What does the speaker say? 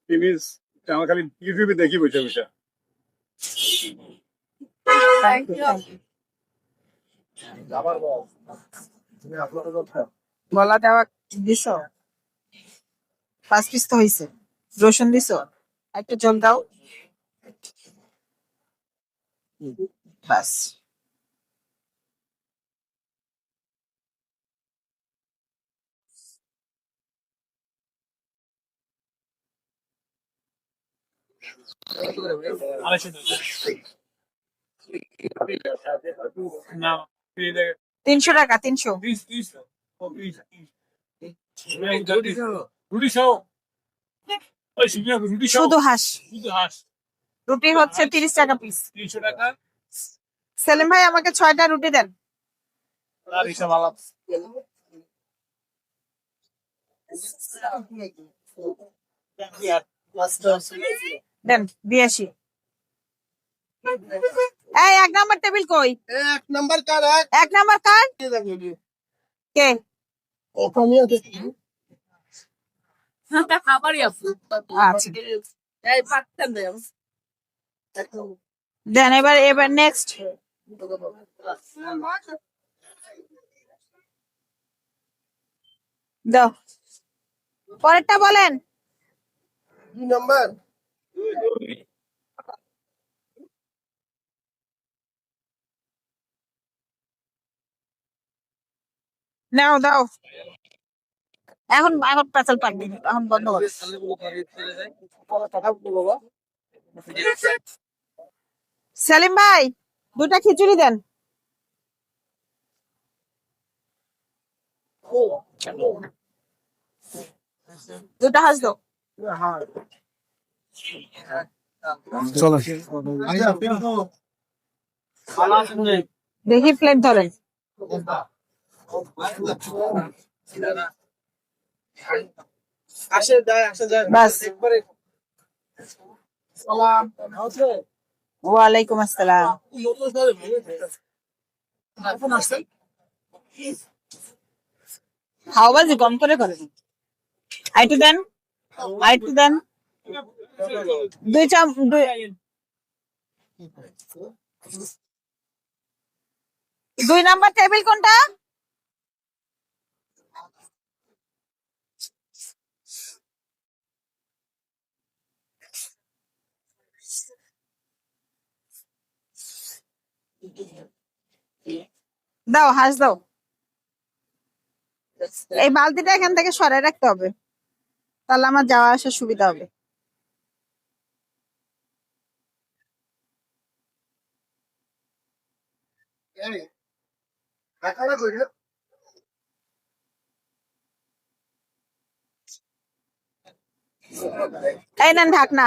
Please আমার খালি ইউটিউবে দেখি বসে বসে। গলা দেওয়া দিছ 5 পিস তো হয়েছে। রসুন দিছ, একটা জল দাও বাস। না 300 টাকা, 300। রুটি খাও, ওই সিঙ্গা রুটি খাও, শুধু হাঁস। শুধু হাঁস রুটি হচ্ছে 30 টাকা পিস। 300 টাকা। সেলিম ভাই আমাকে 6টা রুটি দেন। আর হিসাব আলাপ দেন দিয়ে আসি। এই 1 নাম্বার টেবিল কই? 1 নাম্বার কার? 1 নাম্বার কার? কে? আচ্ছা দেন। এবার নেক্সট দাও। পরেরটা বলেন। 2 নাম্বার। নাও দাও। এখন পেছাল পাকবি, এখন বন্ধ কর। সেলিম ভাই 2টা খিচুড়ি দেন। দুটা হাঁস দাও। চলো দেখি প্লেট ধরেন। বাস। ওয়ালাইকুম আসসালাম। খাওয়াবাজি কম করে করেন। আইটু দেন, আইটু দেন। 2 নাম্বার টেবিল কোনটা? দাও হাঁস দাও। এই বালতিটা এখান থেকে সরাই রাখতে হবে, তাহলে আমার যাওয়া আসার সুবিধা হবে। এই নেন ঢাকনা।